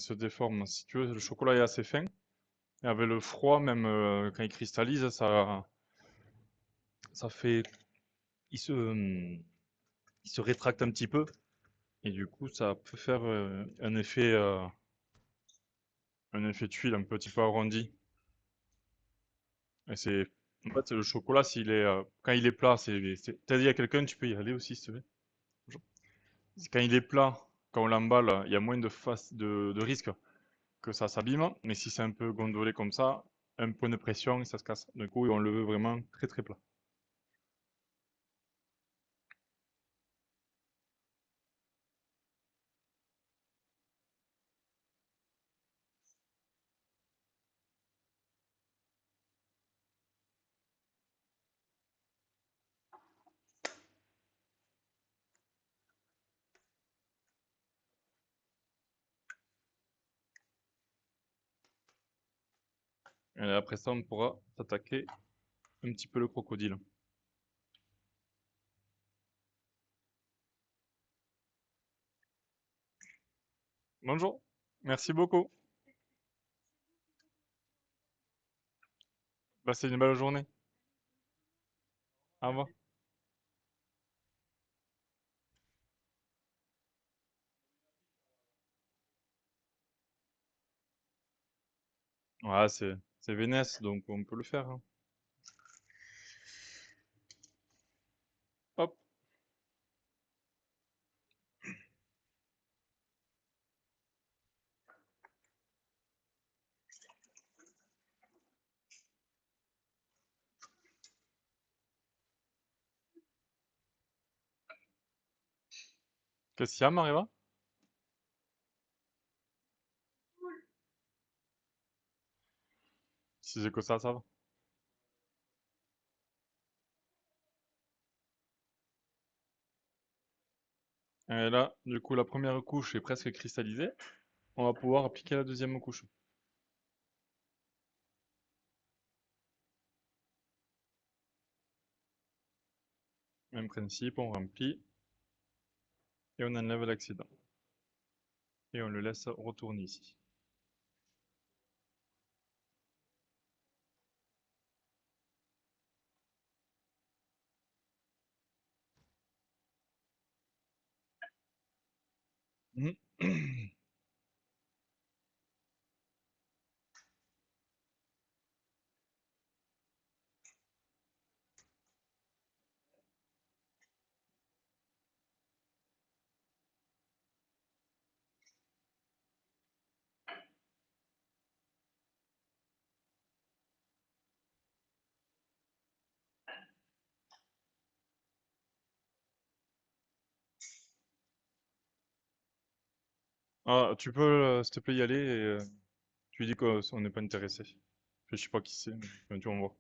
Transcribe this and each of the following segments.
Elle se déforme. Si tu veux, le chocolat est assez fin. Et avec le froid, même quand il cristallise, ça fait, il se rétracte un petit peu. Et du coup, ça peut faire un effet tuile un petit peu arrondi. Et c'est, en fait, le chocolat, quand il est plat, t'as dit à quelqu'un, tu peux y aller aussi, s'il te plaît. Bonjour. Quand il est plat, quand on l'emballe, il y a moins de risque que ça s'abîme. Mais si c'est un peu gondolé comme ça, un point de pression et ça se casse. Du coup, on le veut vraiment très très plat. Et après ça, on pourra s'attaquer un petit peu le crocodile. Bonjour, merci beaucoup. Passez une belle journée. Au revoir. Ouais, c'est Vénès, donc on peut le faire, hein. Hop. Qu'est-ce qu'il y a, Mariva? Si c'est que ça va. Et là, du coup, la première couche est presque cristallisée. On va pouvoir appliquer la deuxième couche. Même principe, on remplit et on enlève l'accident. Et on le laisse retourner ici. Mhm. Ah, tu peux, s'il te plaît, y aller et tu lui dis qu'on n'est pas intéressé. Je sais pas qui c'est, mais tu vas voir.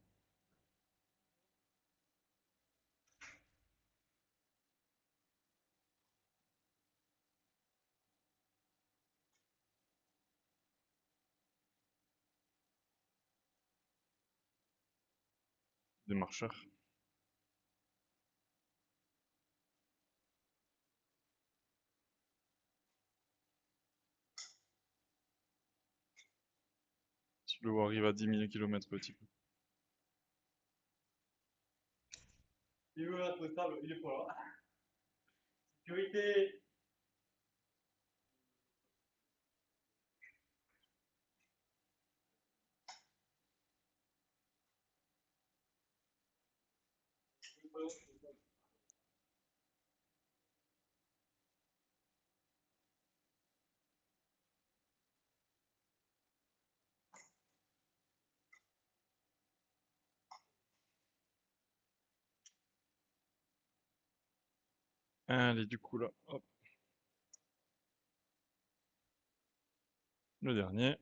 Des marcheurs. Si l'eau arrive à 10 000 km petit peu. Il veut la totale, il est pas là. Sécurité. Allez, du coup là, hop, le dernier.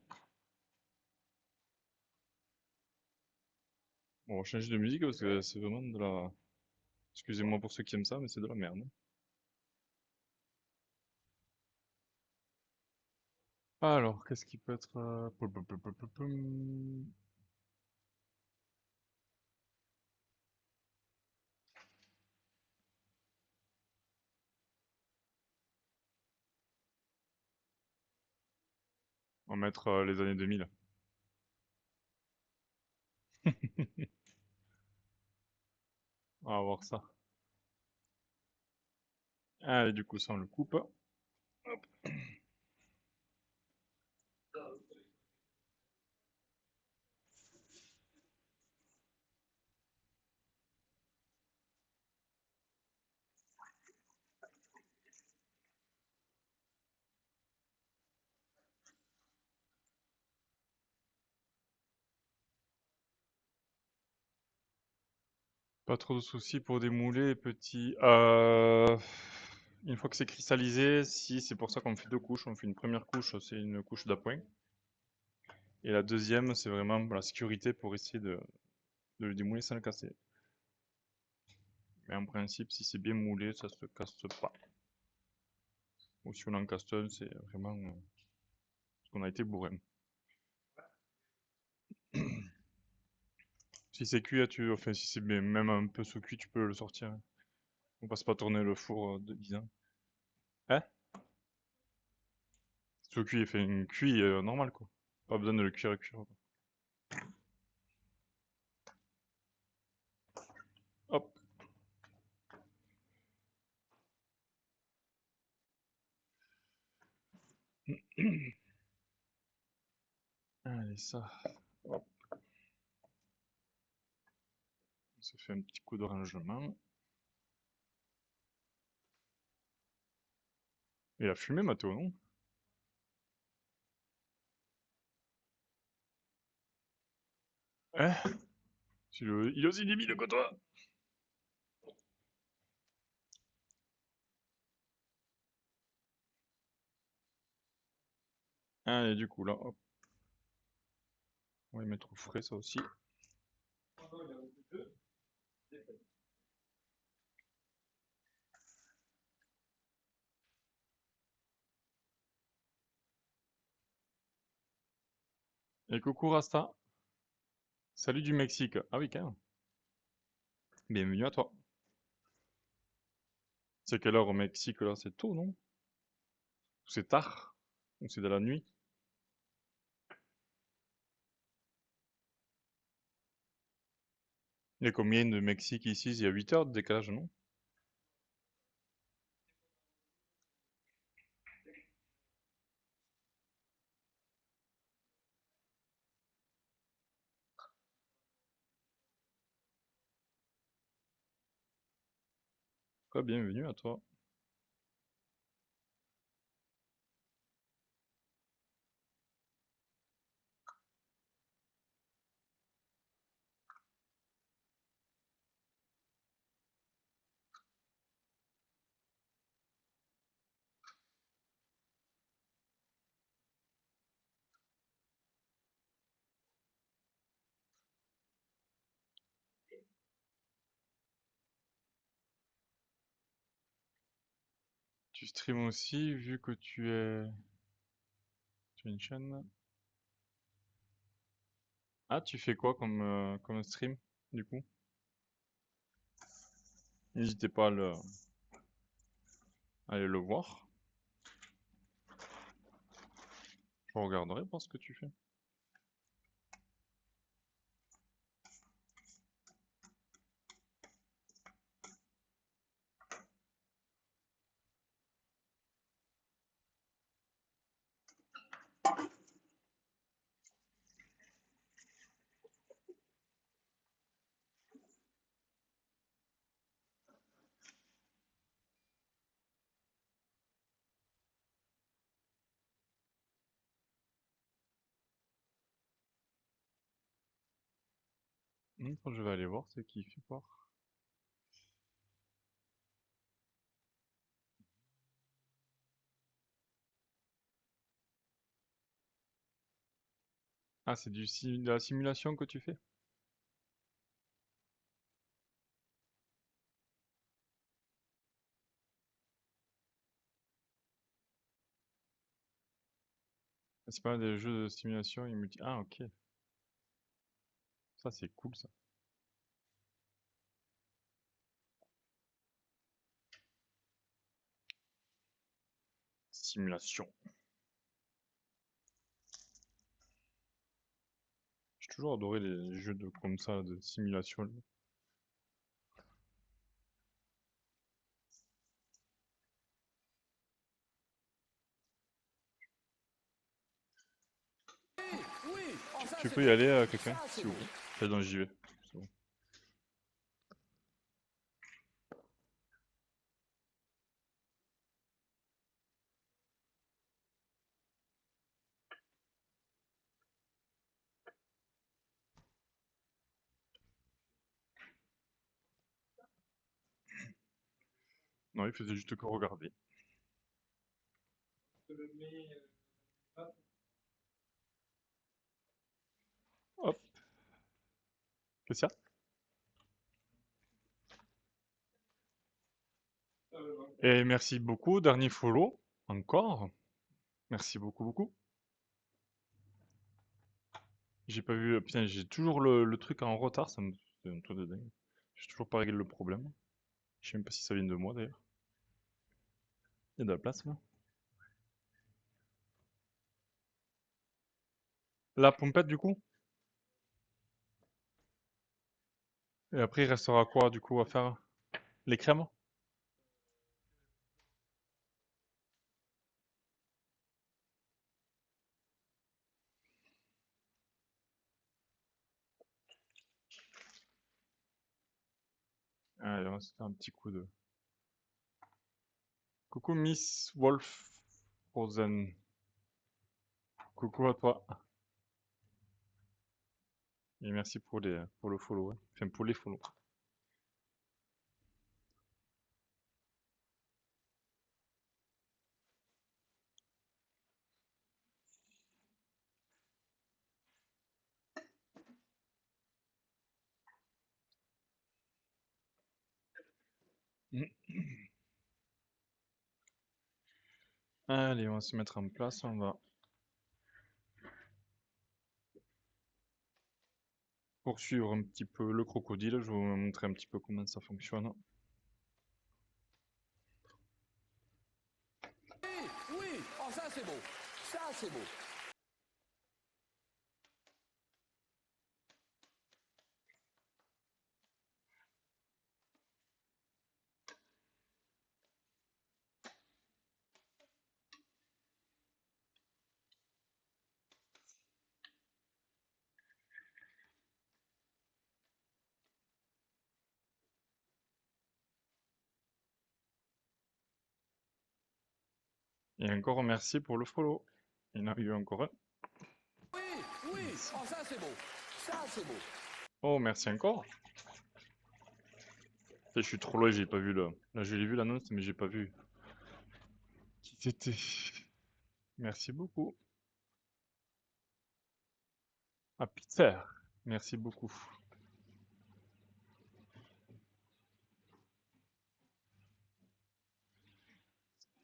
Bon, on va changer de musique parce que c'est vraiment de la... Excusez-moi pour ceux qui aiment ça, mais c'est de la merde. Alors, qu'est-ce qui peut être... poum, poum, poum, poum, poum, poum. On va mettre les années 2000. On va voir ça. Allez, du coup, ça, on le coupe. Pas trop de soucis pour démouler, petit. Une fois que c'est cristallisé, si c'est pour ça qu'on fait deux couches, on fait une première couche, c'est une couche d'appoint. Et la deuxième, c'est vraiment la sécurité pour essayer de le démouler sans le casser. Mais en principe, si c'est bien moulé, ça se casse pas. Ou si on encasse un, c'est vraiment parce qu'on a été bourrin. Si c'est cuit, enfin, si c'est même un peu sous cuit, tu peux le sortir. On passe pas tourner le four de 10 ans. Hein? Sous cuit, fait une cuit normal quoi. Pas besoin de le cuire et cuire. Hop. Allez, ça. Hop. On se fait un petit coup de rangement. Il a fumé, Mathéo, non? Hein? Il est aussi débile que toi! Allez, du coup, là, hop. On va les mettre au frais, ça aussi. Et coucou Rasta. Salut du Mexique. Ah oui, quand même. Bienvenue à toi. C'est quelle heure au Mexique là? C'est tôt, non? Ou c'est tard? Ou c'est de la nuit? Il y a combien de Mexique ici? Il y a 8 heures de décalage, non? Quoi, bienvenue à toi. Tu stream aussi, vu que tu as une chaîne. Ah, tu fais quoi comme stream, du coup? N'hésitez pas à aller le voir. Je regarderai voir ce que tu fais. Quand je vais aller voir, c'est qui fait voir. Ah, c'est de la simulation que tu fais? Ah, c'est pas des jeux de simulation et multi. Ah, ok. Ça, c'est cool, ça. Simulation. toujours adoré les jeux de comme ça, de simulation. Tu peux y aller, quelqu'un, s'il vous plaît. Là, donc j'y vais. C'est bon. Non, il faisait juste que regarder. Hop, qu'est-ce qu'il y a? Et merci beaucoup, dernier follow, encore. Merci beaucoup, beaucoup. J'ai pas vu, putain, j'ai toujours le truc en retard, ça me c'est un truc de dingue. J'ai toujours pas réglé le problème. Je sais même pas si ça vient de moi d'ailleurs. Il y a de la place là. La pompette du coup. Et après il restera quoi du coup à faire? Les crèmes? Allez, on va se faire un petit coup de. Coucou Miss Wolf Rosen. Coucou à toi. Et merci pour le follow. Ouais. Enfin pour les follow. Allez, on va se mettre en place. On va poursuivre un petit peu le crocodile. Je vais vous montrer un petit peu comment ça fonctionne. Oui, oui, oh ça c'est beau, ça c'est beau. Et encore merci pour le follow. Il y en a eu encore un. Oui, oui, oh ça c'est beau, ça c'est beau. Oh, merci encore. Je suis trop loin, j'ai pas vu le. Là, je l'ai vu l'annonce, mais j'ai pas vu qui c'était. Merci beaucoup. Ah, Peter. Merci beaucoup.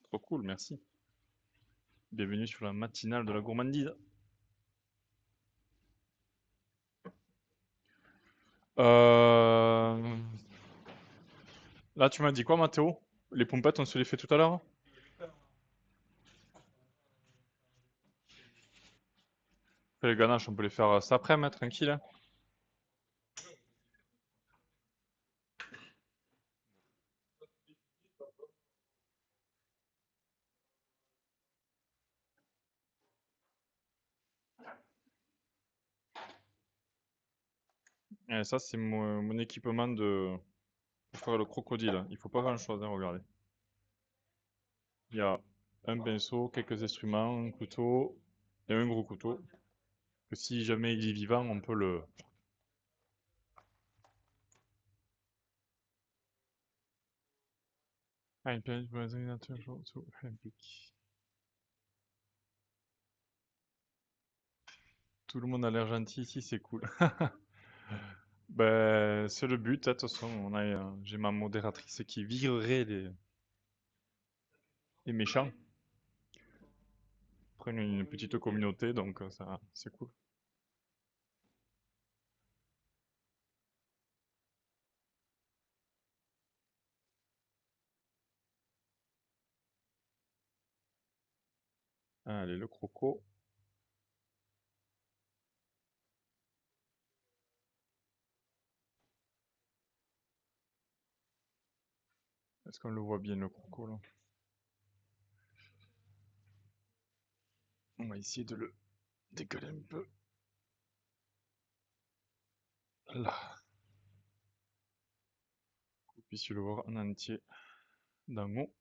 Trop cool, merci. Bienvenue sur la matinale de la gourmandise. Euh... Là, tu m'as dit quoi, Mathéo? Les pompettes, on se les fait tout à l'heure? Les ganaches, on peut les faire cet après-midi, tranquille, hein. Et ça, c'est mon équipement pour faire le crocodile. Il faut pas grand-chose, hein, regardez. Il y a un pinceau, quelques instruments, un couteau et un gros couteau. Que si jamais il est vivant, on peut le. Ah, une pièce pour les ordinateurs, olympique. Tout le monde a l'air gentil ici, c'est cool. Ben, c'est le but, hein, de toute façon, j'ai ma modératrice qui virerait les méchants. Prennent une petite communauté, donc ça, c'est cool. Allez, le croco. Est-ce qu'on le voit bien le croco là? On va essayer de le décaler un peu. Là. Vous puissiez le voir en entier d'en haut.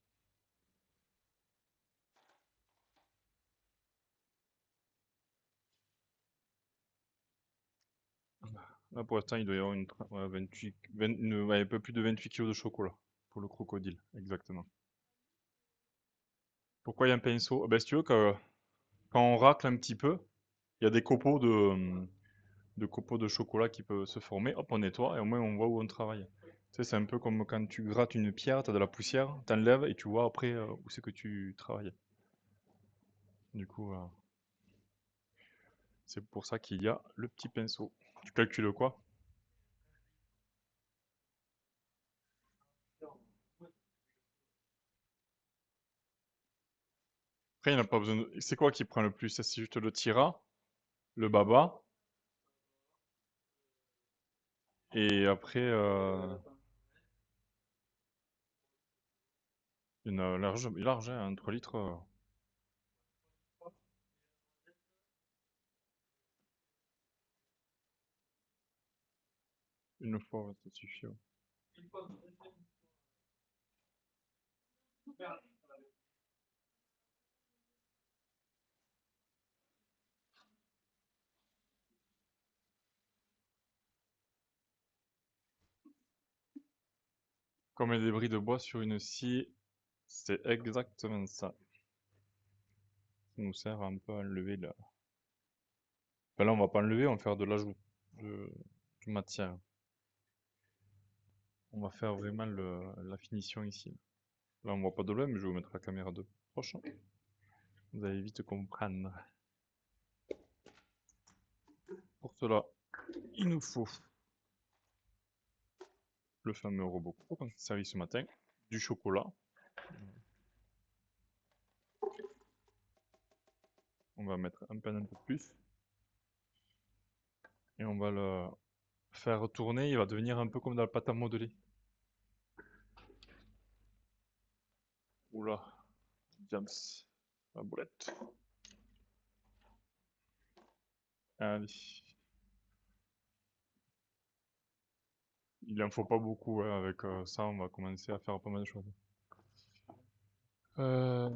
Là pour l'instant il doit y avoir ouais, 28, ouais, un peu plus de 28 kilos de chocolat pour le crocodile, exactement. Pourquoi il y a un pinceau? Ben, si tu veux, quand on racle un petit peu, il y a des copeaux de chocolat qui peuvent se former. Hop, on nettoie et au moins on voit où on travaille. Tu sais, c'est un peu comme quand tu grattes une pierre, tu as de la poussière, t'enlèves et tu vois après où c'est que tu travailles. Du coup, c'est pour ça qu'il y a le petit pinceau. Tu calcules quoi? Après, il n'y en a pas besoin de... C'est quoi qui prend le plus? Ça, c'est juste le tira, le baba, et après, une large, large, hein, un 3 litres. Une fois, ouais, ça suffit. Ouais. Comme les débris de bois sur une scie, c'est exactement ça. Ça nous sert un peu à enlever la... Enfin, là, on va pas enlever, on va faire de l'ajout de, de matière. On va faire vraiment la finition ici. Là, on voit pas de loin, mais je vais vous mettre la caméra de proche. Vous allez vite comprendre. Pour cela, il nous faut le fameux robot Coco qu'on s'est servi ce matin, du chocolat. On va mettre un peu plus. Et on va le faire tourner. Il va devenir un peu comme dans la pâte à modeler. Oula, James, la boulette. Allez. Il en faut pas beaucoup, ouais. Avec ça, on va commencer à faire pas mal de choses. Euh,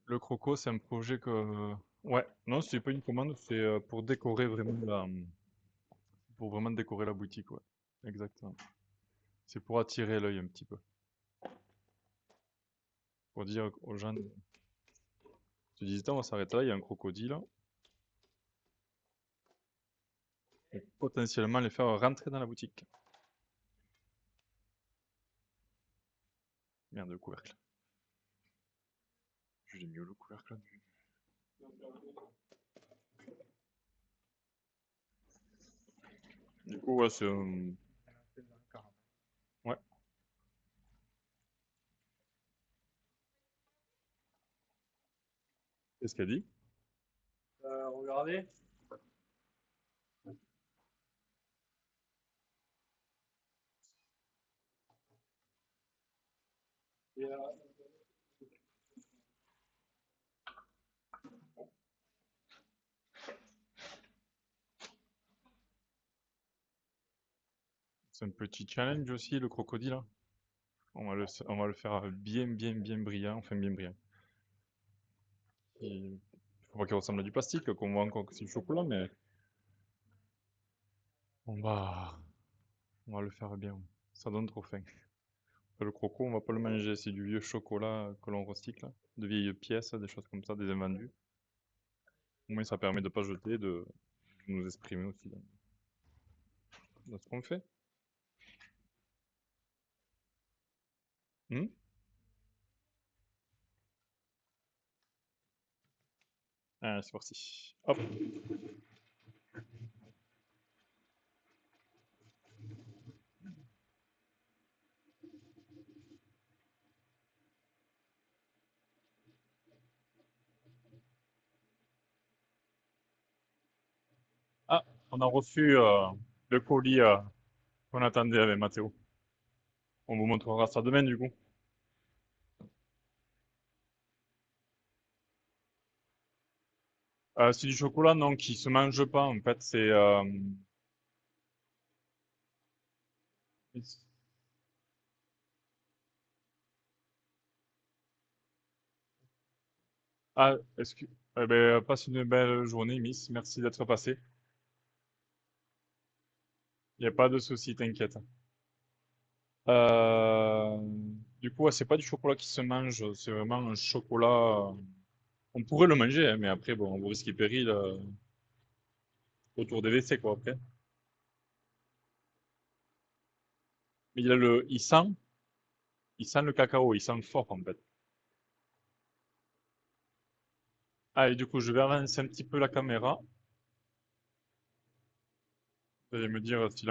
le croco, c'est un projet que... Ouais, non, c'est pas une commande, c'est pour décorer vraiment pour vraiment décorer la boutique, ouais. Exactement. C'est pour attirer l'œil un petit peu. Pour dire aux gens, tu dis, on va s'arrêter là, il y a un crocodile. Et potentiellement les faire rentrer dans la boutique. Merde, le couvercle. J'ai mis où le couvercle là? Du coup, ouais, c'est... Ouais, qu'est-ce qu'elle dit? Regardez. Et, C'est un petit challenge aussi, le crocodile, hein. On va le faire bien, bien, bien brillant, enfin bien brillant. Il faut pas qu'il ressemble à du plastique, qu'on voit encore que c'est du chocolat, mais on va, on va le faire bien. Ça donne trop faim. Le croco, on va pas le manger, c'est du vieux chocolat que l'on recycle, hein, de vieilles pièces, des choses comme ça, des invendus. Au moins, ça permet de pas jeter, de nous exprimer aussi dans ce qu'on fait. Hmm. Ah, c'est parti. Hop. Ah, on a reçu le colis qu'on attendait avec Mathéo. On vous montrera ça demain du coup. C'est du chocolat, non, qui se mange pas, en fait. Ah, eh ben, passe une belle journée, Miss. Merci d'être passé. Il n'y a pas de souci, t'inquiète. Euh, du coup, ouais, c'est pas du chocolat qui se mange, c'est vraiment un chocolat. On pourrait le manger, hein, mais après, bon, on risque péril autour des WC, quoi, après. Mais il sent le cacao, il sent fort, en fait. Ah, et du coup, je vais avancer un petit peu la caméra. Vous allez me dire si